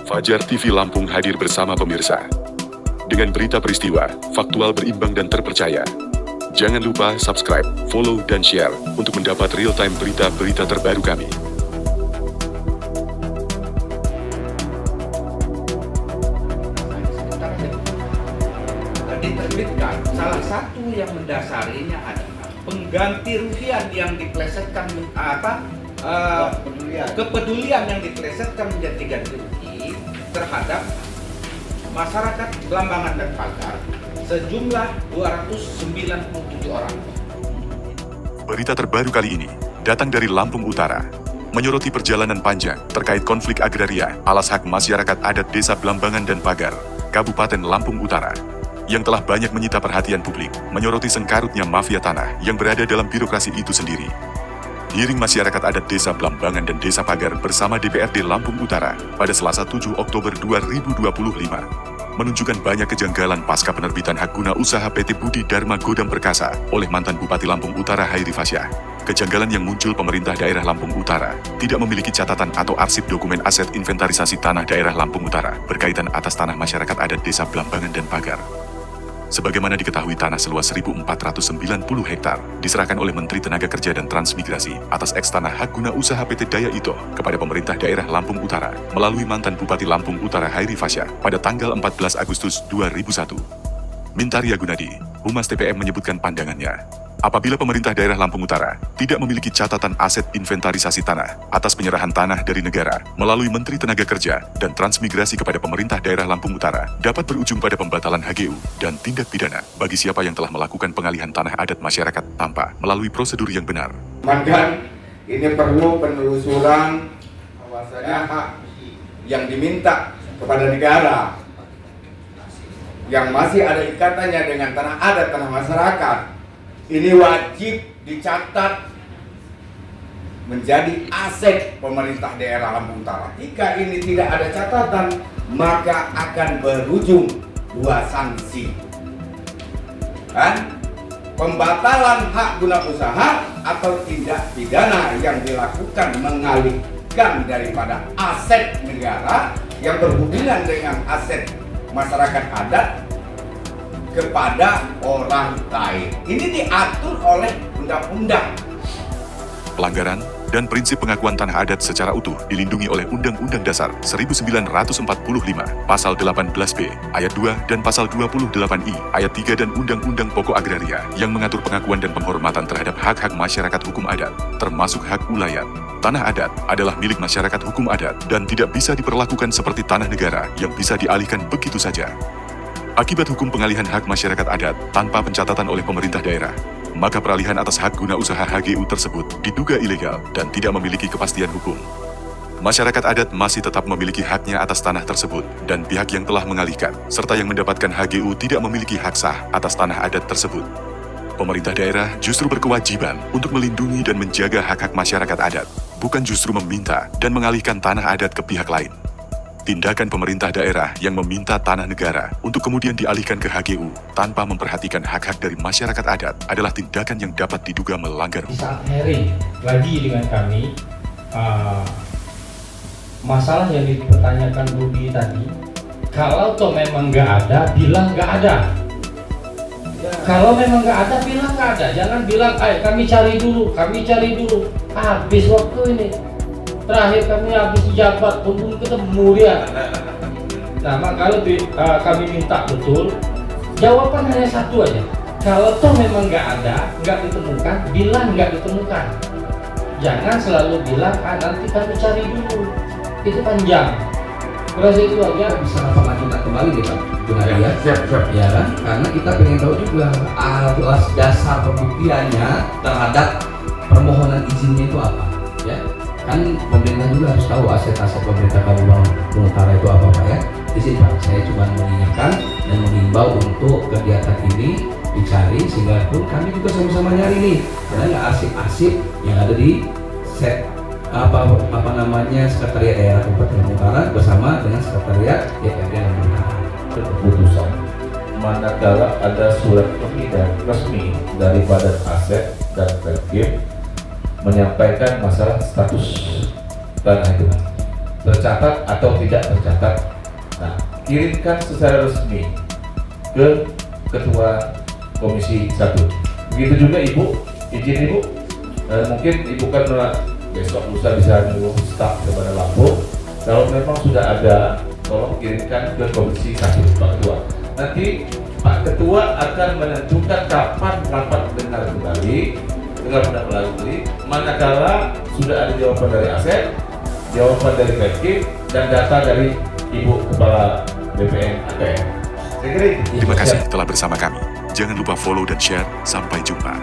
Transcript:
Fajar TV Lampung hadir bersama pemirsa. Dengan berita peristiwa, faktual, berimbang, dan terpercaya. Jangan lupa subscribe, follow, dan share untuk mendapat real-time berita-berita terbaru kami. Diterbitkan, salah satu yang mendasarinya adalah pengganti rupiah yang diplesetkan kepedulian yang diplesetkan menjadi ganti rugi terhadap masyarakat Blambangan dan Pagar sejumlah 297 orang. Berita terbaru kali ini datang dari Lampung Utara, menyoroti perjalanan panjang terkait konflik agraria alas hak masyarakat adat Desa Blambangan dan Pagar, Kabupaten Lampung Utara, yang telah banyak menyita perhatian publik, menyoroti sengkarutnya mafia tanah yang berada dalam birokrasi itu sendiri. Hearing masyarakat adat Desa Blambangan dan Desa Pagar bersama DPRD Lampung Utara pada Selasa 7 Oktober 2025 menunjukkan banyak kejanggalan pasca penerbitan hak guna usaha PT Budi Dharma Godam Perkasa oleh mantan Bupati Lampung Utara Hairi Fasyah. Kejanggalan yang muncul pemerintah daerah Lampung Utara tidak memiliki catatan atau arsip dokumen aset inventarisasi tanah daerah Lampung Utara berkaitan atas tanah masyarakat adat Desa Blambangan dan Pagar. Sebagaimana diketahui, tanah seluas 1.490 hektar diserahkan oleh Menteri Tenaga Kerja dan Transmigrasi atas eks tanah hak guna usaha PT Daya Itoh kepada pemerintah daerah Lampung Utara melalui mantan Bupati Lampung Utara Hairi Fasyah pada tanggal 14 Agustus 2001. Mintarya Gunadi, Humas TPM, menyebutkan pandangannya. Apabila pemerintah daerah Lampung Utara tidak memiliki catatan aset inventarisasi tanah atas penyerahan tanah dari negara melalui Menteri Tenaga Kerja dan Transmigrasi kepada pemerintah daerah Lampung Utara, dapat berujung pada pembatalan HGU dan tindak pidana bagi siapa yang telah melakukan pengalihan tanah adat masyarakat tanpa melalui prosedur yang benar. Maka ini perlu penelusuran bahwasanya hak yang diminta kepada negara yang masih ada ikatannya dengan tanah adat, tanah masyarakat, ini wajib dicatat menjadi aset pemerintah daerah Lampung Utara. Jika ini tidak ada catatan, maka akan berujung dua sanksi. Kan? Pembatalan hak guna usaha atau tindak pidana yang dilakukan mengalihkan daripada aset negara yang berhubungan dengan aset masyarakat adat kepada orang lain. Ini diatur oleh undang-undang. Pelanggaran dan prinsip pengakuan tanah adat secara utuh dilindungi oleh Undang-Undang Dasar 1945, Pasal 18B, Ayat 2 dan Pasal 28I, Ayat 3 dan Undang-Undang Pokok Agraria yang mengatur pengakuan dan penghormatan terhadap hak-hak masyarakat hukum adat, termasuk hak ulayat. Tanah adat adalah milik masyarakat hukum adat dan tidak bisa diperlakukan seperti tanah negara yang bisa dialihkan begitu saja. Akibat hukum pengalihan hak masyarakat adat tanpa pencatatan oleh pemerintah daerah, maka peralihan atas hak guna usaha HGU tersebut diduga ilegal dan tidak memiliki kepastian hukum. Masyarakat adat masih tetap memiliki haknya atas tanah tersebut, dan pihak yang telah mengalihkan serta yang mendapatkan HGU tidak memiliki hak sah atas tanah adat tersebut. Pemerintah daerah justru berkewajiban untuk melindungi dan menjaga hak-hak masyarakat adat, bukan justru meminta dan mengalihkan tanah adat ke pihak lain. Tindakan pemerintah daerah yang meminta tanah negara untuk kemudian dialihkan ke HGU tanpa memperhatikan hak-hak dari masyarakat adat adalah tindakan yang dapat diduga melanggar hukum. Saat hearing lagi dengan kami, masalah yang dipertanyakan Budi tadi, kalau toh memang nggak ada, bilang nggak ada. Kalau memang nggak ada, bilang nggak ada. Jangan bilang, kami cari dulu. Habis waktu ini. Terakhir kami habis jabat, belum ketemu dia. Nah, kalau kami minta betul, jawaban hanya satu aja. Kalau toh memang nggak ada, nggak ditemukan, bilang nggak ditemukan. Jangan selalu bilang, nanti kami cari dulu. Itu panjang. Kurasa itu aja. Bisa kita kembali nih Pak Gunadi ya? Siap. Ya kan? Karena kita pengen tahu juga alas dasar pembuktiannya terhadap permohonan izinnya itu apa, ya? Kan pemerintah juga harus tahu aset-aset pemerintah Kabupaten Utara itu apa Pak ya. Di sini Pak, saya cuma mengingatkan dan mengimbau untuk kegiatan ini dicari sehingga pun kami juga sama-sama nyari nih, karena nggak arsip-arsip yang ada di Sekretariat Daerah Kabupaten Utara bersama dengan Sekretariat DPRD Lampung Utara. Keputusan manakala ada surat pengedar resmi dari Badan Aset dan Tertib menyampaikan masalah status tanah itu. tercatat atau tidak tercatat. Nah, kirimkan secara resmi ke Ketua Komisi 1. Begitu juga Ibu, izin Ibu, mungkin Ibu kan besok lusa bisa menyuruh staf kepada Lampung. Kalau memang sudah ada, tolong kirimkan ke Komisi 1, Pak Ketua. Nanti Pak Ketua akan menentukan kapan rapat dengar kembali, manakala sudah ada jawaban dari Asep, jawaban dari Redkip, dan data dari Ibu Kepala BPN ATM. Saya kira itu. Terima kasih telah bersama kami. Jangan lupa follow dan share. Sampai jumpa.